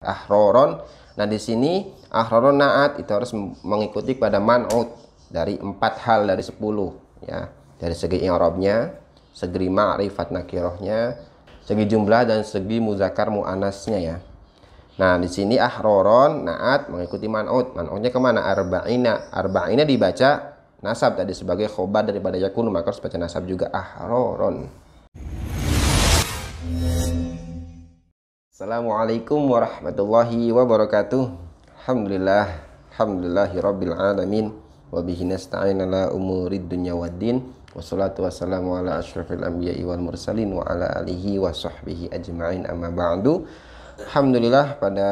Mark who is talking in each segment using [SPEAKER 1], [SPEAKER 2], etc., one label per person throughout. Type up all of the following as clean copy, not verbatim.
[SPEAKER 1] ahroron. Nah di sini ahroron naat itu harus mengikuti pada man'ut dari 4 hal dari 10 ya, dari segi i'rabnya, segi ma'rifat nakirohnya, segi jumlah dan segi muzakkar muannasnya ya. Nah di sini ahroron naat mengikuti man'ut. Man'utnya kemana? Arba'ina. Arba'ina dibaca nasab tadi sebagai khobar daripada yakun, maka harus baca nasab juga ahroron. Assalamualaikum warahmatullahi wabarakatuh. Alhamdulillahi rabbil alamin, wa bihi nasta'in ala umurid dunya waddin, wassalatu wassalamu ala asyrafil anbiya'i wal mursalin wa ala alihi wa sahbihi ajma'in, amma ba'du. Alhamdulillah, pada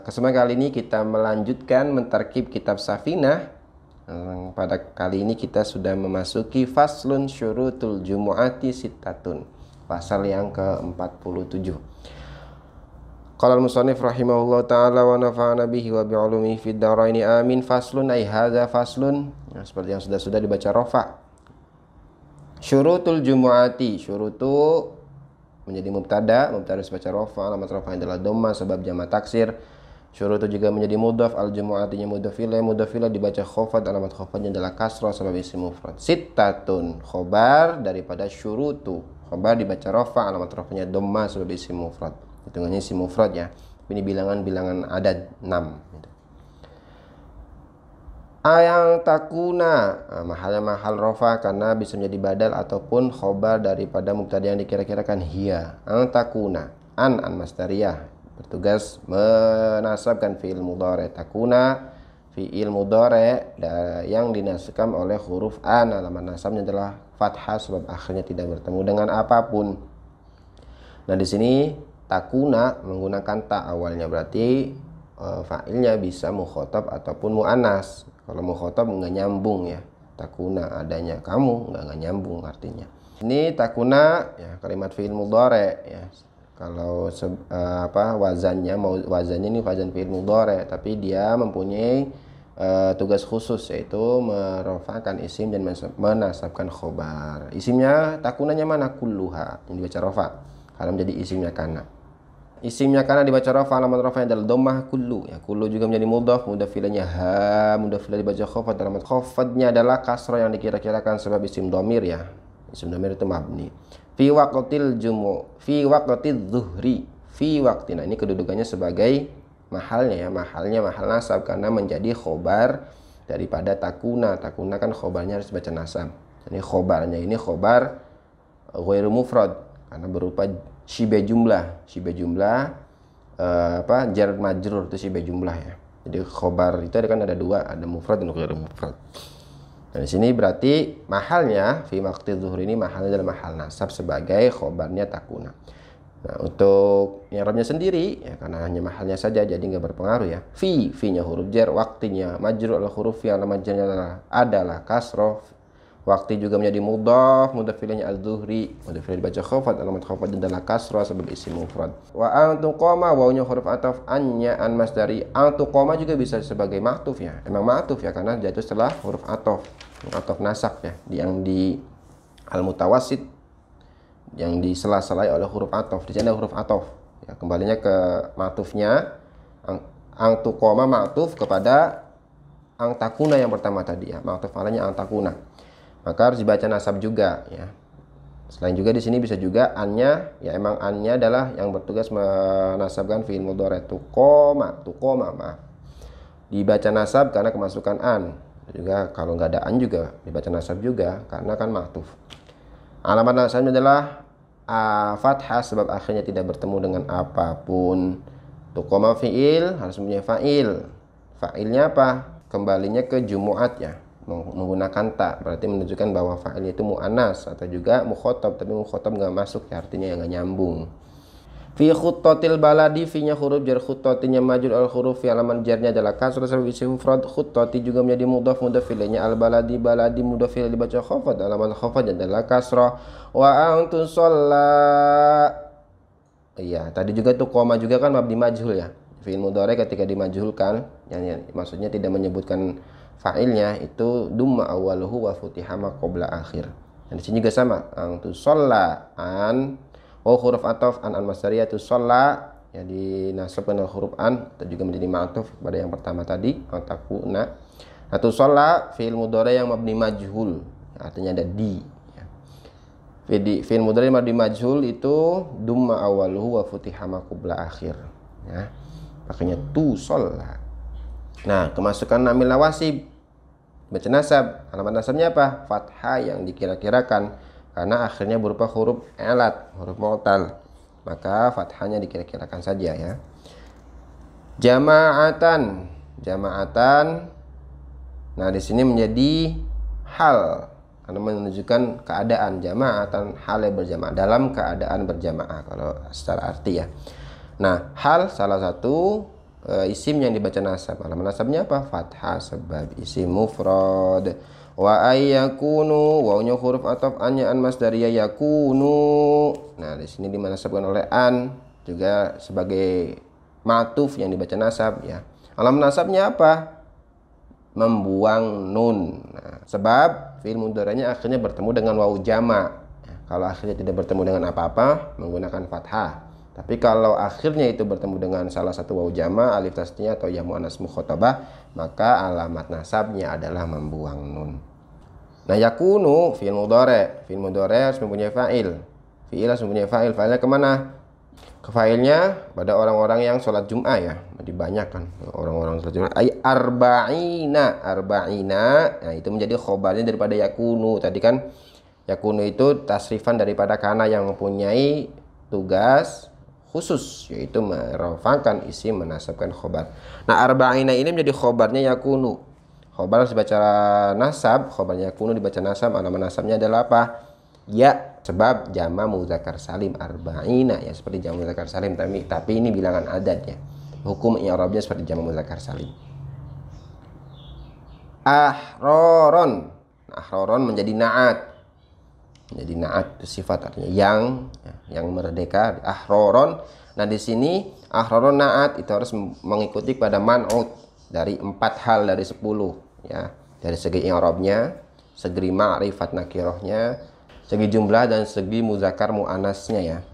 [SPEAKER 1] kesempatan kali ini kita melanjutkan mentarkib kitab Safinah. Pada kali ini kita sudah memasuki faslun syurutul jumu'ati sittatun, pasal yang ke-47. Qala al-musannif rahimahullah ta'ala wa nafa'ana bihi wa bi'ulumihi fid dharaini amin. Faslun ay hadza faslun, nah, seperti yang sudah dibaca rafa. Syurutul jumu'ati, syurutu menjadi mubtada harus baca rafa, alamat rafa adalah dhamma sebab jamak taksir. Syurutu juga menjadi mudhaf, al-jumu'atinya mudhaf ilaih dibaca khafad, alamat khafadnya adalah kasrah sebab isim mufrad. Sittatun, khobar daripada syurutu, khobar dibaca rafa, alamat rafanya dhamma sebab isim mufrad. Hitungannya isim mufrad ya. Ini bilangan adad 6 gitu. Ayang takuna, mahalnya mahal rafa karena bisa menjadi badal ataupun khobar daripada mubtada yang dikira-kirakan hiya. Ang takuna, an masdariyah, bertugas menasabkan fi'il mudhari. Takuna fi'il mudhari yang dinasabkan oleh huruf an, alamat nasabnya adalah fathah sebab akhirnya tidak bertemu dengan apapun. Nah di sini takuna menggunakan ta awalnya, berarti fa'ilnya bisa mukhotab ataupun mu'anas. Kalau mukhotab nggak nyambung ya, takuna adanya kamu nggak nyambung artinya. Ini takuna ya kalimat fi'il mudhari ya. Kalau wazannya ini wazan fi'il mudhari, tapi dia mempunyai tugas khusus yaitu merofakkan isim dan menasabkan khobar. Isimnya takunanya mana? Kulluha, yang dibaca rofa kalau menjadi isimnya kana. Isimnya kana dibaca rafa, alamat rafanya adalah dhammah kullu ya. Kullu juga menjadi mudhaf, mudhaf ilainya ha, mudhaf ilaih dibaca khafad, alamat khafadnya adalah kasrah yang dikira-kirakan sebab isim dhamir ya. Isim dhamir itu mabni. Fi waqtil fi waqtil zuhri, fi waqtina, ini kedudukannya sebagai mahalnya ya, mahal nasab karena menjadi khobar daripada takuna. Takuna kan khobarnya harus baca nasab. Ini khobarnya ini khobar ghairu mufrad karena berupa syibe jumlah jar majrur itu syibe jumlah ya. Jadi khobar itu kan ada dua, ada mufrad dan ghairu mufrad. Nah di sini berarti mahalnya fi waqti zuhur ini mahalnya adalah mahal nasab sebagai khobarnya takuna. Nah untuk i'rabnya sendiri ya, karena hanya mahalnya saja jadi nggak berpengaruh ya. Fi-nya huruf jar, waktinya majrur al huruf yang alamat jarnya adalah kasroh. Waktu juga menjadi mudhaf, mudhaf ilaihnya al-zuhri, mudhaf ilaih dibaca khafad, alamat khafad adalah kasrah sebab isim mufrad. Wa an tuqama, wawunya huruf ataf, annya an masdari. An tuqama juga bisa sebagai ma'tuf ya. Emang ma'tuf ya karena jatuh setelah huruf ataf nasab ya, yang di al-mutawassit yang disela-selai oleh huruf ataf. Di sini ada huruf ataf ya, kembalinya ke ma'tufnya. An tuqama ma'tuf kepada ang takuna yang pertama tadi ya, ma'tuf alanya ang takuna. Maka harus dibaca nasab juga ya. Selain juga di sini bisa juga annya ya, emang annya adalah yang bertugas menasabkan fi'il mudhari. Tuqoma maaf. Dibaca nasab karena kemasukan an. Juga kalau nggak ada an juga dibaca nasab juga karena kan ma'tuf. Alamat nasabnya adalah fathah sebab akhirnya tidak bertemu dengan apapun. Tuqoma fi'il harus mempunyai fa'il. Fa'ilnya apa? Kembalinya ke jumu'at ya, menggunakan ta, berarti menunjukkan bahwa fa'ilnya itu mu'anas atau juga mukhotab, tapi mukhotab nggak masuk ya, artinya nggak nyambung. Fi khuttatil baladi, fi-nya huruf jar, khuttatinya majrur al huruf, fi alaman jarnya adalah kasrah sebab isim mufrad. Khuttati juga menjadi mudhaf, mudhaf ilaihnya al baladi, baladi mudhaf ilaih dibaca khafad, alamat khafad adalah kasrah. Wa antu shalla, iya tadi juga tuh koma juga kan mabni majhul ya. Fi'il mudhari ketika dimajhulkan, yang maksudnya tidak menyebutkan fa'ilnya, itu dumma awaluhu wa futiha ma qabla akhir. Dan di sini juga sama, ang tu sholla an, huruf ataf an masdariyah tu sholla ya dinasabkan dengan huruf an atau juga menjadi ma'tuf pada yang pertama tadi takuna. Nah, tusalla fi'il mudhari yang mabni majhul, artinya ada di. Fi'il mudhari mabni majhul itu dumma awaluhu wa futiha ma qabla akhir, ya. Makanya tusalla. Nah, kemasukan amil nawasib baca nasab, alamat nasabnya apa? Fathah yang dikira-kirakan karena akhirnya berupa huruf elat, huruf mu'tal. Maka fathahnya dikira-kirakan saja, ya. Jama'atan. Nah, di sini menjadi hal karena menunjukkan keadaan jama'atan, hal yang berjamaah, dalam keadaan berjamaah kalau secara arti, ya. Nah, hal salah satu isim yang dibaca nasab. Alamat nasabnya apa? Fathah sebab isim mufrad. Wa ayyakunu, wawnya huruf ataf, an masdariyah yakunu. Nah, di sini dimanasabkan oleh an juga sebagai ma'tuf yang dibaca nasab, ya. Alamat nasabnya apa? Membuang nun. Nah, sebab fi'il mudhari'nya akhirnya bertemu dengan wawu jama'. Kalau akhirnya tidak bertemu dengan apa-apa, menggunakan fathah. Tapi kalau akhirnya itu bertemu dengan salah satu wawu jama', alif tasniyah atau ya muannas mukhatabah, maka alamat nasabnya adalah membuang nun. Nah, yakunu fi'il mudhari'. Fi'il mudhari' harus mempunyai fa'il. Fi'il harus mempunyai fa'il. Fa'ilnya kemana? Ke fa'ilnya pada orang-orang yang sholat Jum'ah, ya. Jadi banyak kan orang-orang sholat Jum'ah. Arba'ina. Nah, itu menjadi khobarnya daripada yakunu. Tadi kan yakunu itu tasrifan daripada kana yang mempunyai tugas khusus, yaitu merofakkan isim, menasabkan khobar. Nah, arba'ina ini menjadi khobarnya yakunu. Khobar harus dibaca nasab, khobarnya yakunu dibaca nasab. Alamat nasabnya adalah apa? Ya, sebab jama muzakkar salim arba'ina, ya, seperti jama muzakkar salim, tapi ini bilangan adat, ya. Hukum i'rabnya seperti jama muzakkar salim. Ahroron. Ahroron menjadi na'at. Jadi na'at itu sifat, artinya yang merdeka, ahroron. Nah, di sini ahroron na'at itu harus mengikuti pada man'ut dari 4 hal dari 10, ya. Dari segi i'rabnya, segi ma'rifat nakirohnya, segi jumlah, dan segi muzakkar muannasnya, ya.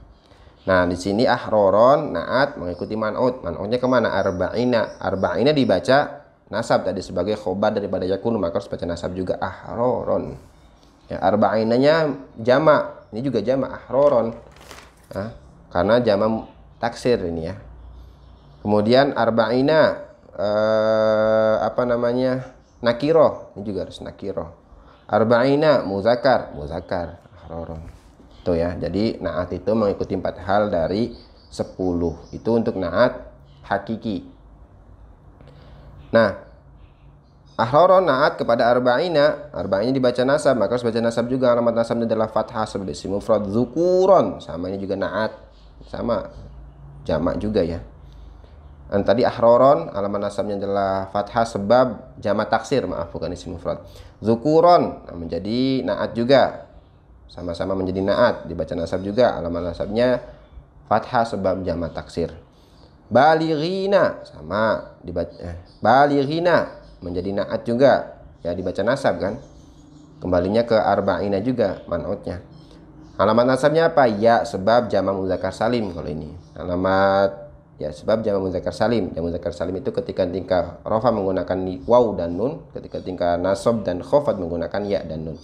[SPEAKER 1] Nah, di sini ahroron na'at mengikuti man'ut. Man'utnya kemana? Arba'ina. Arba'ina dibaca nasab tadi sebagai khobar daripada yakun, maka harus baca nasab juga ahroron. Ya, arba'inanya jama'. Ini juga jama' ahroron. Nah, karena jama' taksir ini, ya. Kemudian arba'ina nakiroh. Ini juga harus nakiroh. Arba'ina muzakkar ahroron. Itu, ya. Jadi na'at itu mengikuti 4 hal dari 10. Itu untuk na'at hakiki. Nah, ahroron na'at kepada arba'ina. Arba'ina dibaca nasab, maka harus baca nasab juga. Alamat nasabnya adalah fathah sebagai isim mufrad. Zukuron, sama ini juga na'at, sama jamak juga, ya. Dan tadi ahroron alamat nasabnya adalah fathah sebab jamak taksir, bukan isim mufrad. Zukuron, nah, menjadi na'at juga, sama-sama menjadi na'at, dibaca nasab juga. Alamat nasabnya fathah sebab jamak taksir. Balighina, sama dibaca balighina menjadi na'at juga, ya, dibaca nasab kan. Kembalinya ke arba'ina juga man'utnya. Alamat nasabnya apa? Ya, sebab jama' muzakkar salim. Kalau ini alamat ya sebab jama' muzakkar salim. Jama' muzakkar salim itu ketika tingkah rafa menggunakan waw dan nun, ketika tingkah nasab dan khafad menggunakan ya dan nun.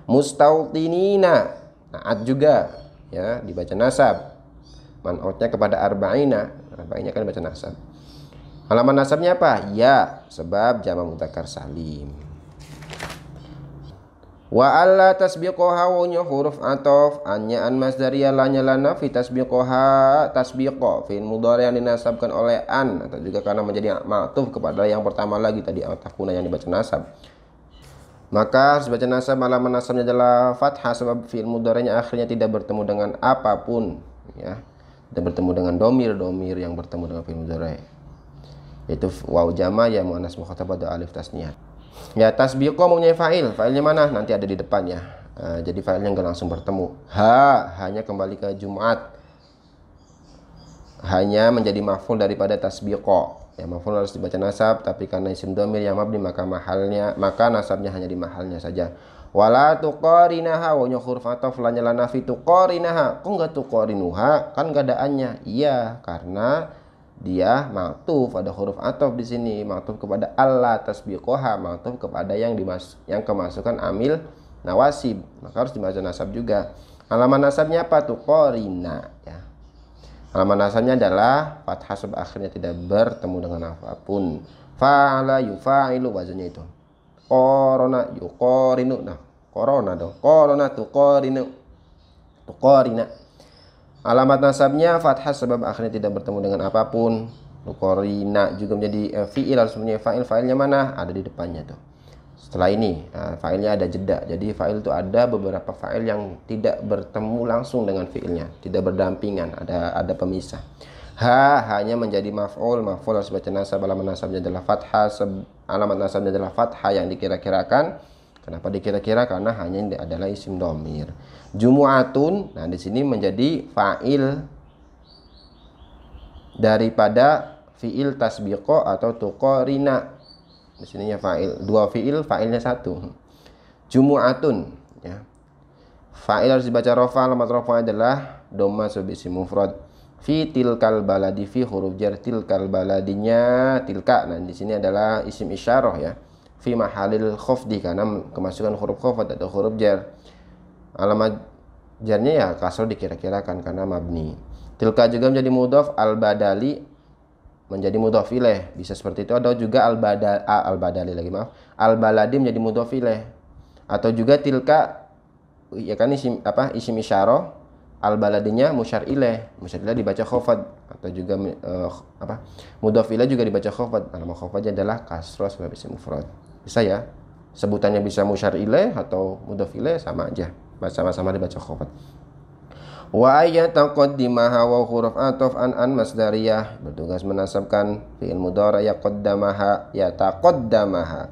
[SPEAKER 1] Mustautinina, na'at juga, ya, dibaca nasab. Man'utnya kepada arba'ina. Arba'ina kan dibaca nasab. Alamat nasabnya apa? Ya, sebab jama' mudzakkar salim. Wa alla tasbiqoha, wawnya huruf ataf, annya an masdariyah, lanya lana fi tasbiqoha, tasbiqo fi'il mudhari yang dinasabkan oleh an, atau juga karena menjadi ma'tuf kepada yang pertama lagi tadi takuna yang dibaca nasab. Maka harus baca nasab. Alamat nasabnya adalah fathah sebab fi'il mudhari'nya akhirnya tidak bertemu dengan apapun, ya. Tidak bertemu dengan domir yang bertemu dengan fi'il mudhari', yaitu waw jama', ya muannas mukhatabah, alif tasniyah. Ya, tasbiqo mempunyai fa'il. Fa'ilnya mana? Nanti ada di depan, ya. Jadi fa'ilnya enggak langsung bertemu. Hanya kembali ke Jumat. Hanya menjadi maf'ul daripada tasbiqo. Ya, maf'ul harus dibaca nasab, tapi karena isim dhamir yang mabni maka nasabnya hanya di mahalnya saja. Wala tuqarinaha wa huruf ataf la nyala nafi tuqarinaha. Kok enggak tuqarinuha? Kan enggak ada annya. Iya, karena dia maktuf, ada huruf ataf di sini, maktuf kepada Allah tasbiqoha, maktuf kepada yang kemasukan amil nawasib, maka harus dibaca nasab juga. Alamat nasabnya apa? Tuqarina ya. Alamat nasabnya adalah fathah sebab akhirnya tidak bertemu dengan apapun. Fa'ala yufa'ilu wazannya itu. Korona yukorinu, nah korona dong, korona tukorinu, tukorina. Alamat nasabnya fathah sebab akhirnya tidak bertemu dengan apapun. Tukorina juga menjadi fi'il, harus punya fa'il. Fa'ilnya mana? Ada di depannya tuh. Setelah ini fa'ilnya ada jeda. Jadi fa'il itu ada beberapa fa'il yang tidak bertemu langsung dengan fi'ilnya, tidak berdampingan, ada pemisah. Hanya menjadi maf'ul, maf'ul harus baca nasab. Alamat nasabnya adalah fathah, alamat nasabnya adalah fathah yang dikira-kirakan. Kenapa dikira-kira? Karena hanya adalah isim domir. Jumu'atun, nah di sini menjadi fa'il daripada fi'il tasbiqo atau tuqarina. Di sininya fa'il, dua fi'il, fa'ilnya satu. Jumu'atun ya. Fa'il harus dibaca rafa, alamat rafa adalah dhamma sebab isim mufrad. Fi tilkal baladi, fi huruf jar, tilkal baladinya tilka. Nah di sini adalah isim isyarah ya. Fi mahalil khafdi, karena kemasukan huruf khafd atau huruf jar. Alamat jarnya ya kasroh dikira-kirakan karena mabni. Tilka juga menjadi mudhaf, al badali menjadi mudhaf ilaih, bisa seperti itu. Atau juga al badali lagi, maaf, al baladi menjadi mudhaf ilaih. Atau juga tilka ya kan isim isim isyarah, al baladinya musyar ilaih, dibaca khafad. Atau juga mudhaf ilaih juga dibaca khafad. Nama khafadnya adalah kasroh sebab isim mufrad. Bisa ya, sebutannya bisa musyar ilaih atau mudhaf ilaih, sama aja, sama-sama dibaca khafad. Wa ayataqaddimaha wa huruf ataf an masdariyah, bertugas menasabkan fi'il mudhari yaqaddamaha, yataqaddamaha,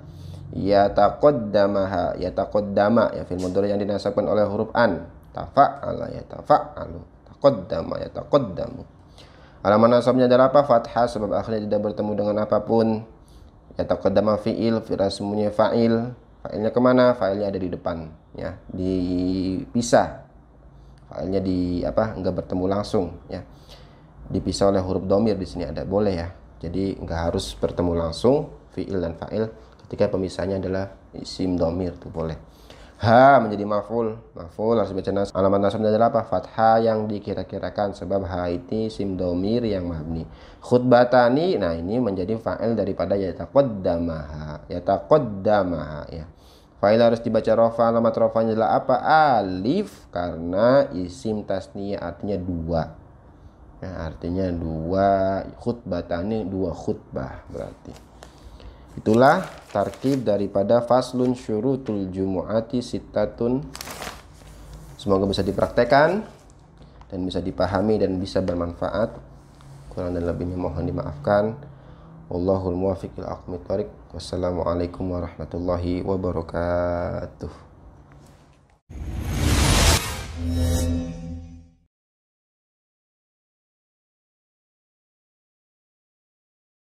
[SPEAKER 1] yataqaddama ya, fi'il mudhari yang dinasabkan oleh huruf an. Tafa'ala yatafa'alu, taqaddama yataqaddamu. Alamat nasabnya adalah apa? Fathah sebab akhirnya tidak bertemu dengan apapun. Yataqaddama fi'il, firasmunya fa'il. Fa'ilnya kemana? Fa'ilnya ada di depan ya, dipisah. Fa'ilnya enggak bertemu langsung ya, dipisah oleh huruf domir. Di sini ada, boleh ya, jadi enggak harus bertemu langsung fi'il dan fa'il. Ketika pemisahnya adalah isim domir tuh boleh. Menjadi maf'ul, maf'ul harus baca nasab. Alamat nasabnya adalah apa? Fathah yang dikira-kirakan, sebab ini isim domir yang mabni. Khutbatani, nah ini menjadi fa'il daripada yataqaddamaha, yataqaddamaha ya. Fa'il harus dibaca rafa, alamat rafanya adalah apa? Alif, karena isim tasniyah artinya dua ya, artinya dua. Khutbatani, dua khutbah berarti. Itulah tarkib daripada faslun syurutul jumu'ati sittatun. Semoga bisa dipraktekkan dan bisa dipahami dan bisa bermanfaat. Kurang dan lebihnya mohon dimaafkan. Wallahul muwaffiq ila aqwamit thoriq. Wassalamualaikum warahmatullahi wabarakatuh.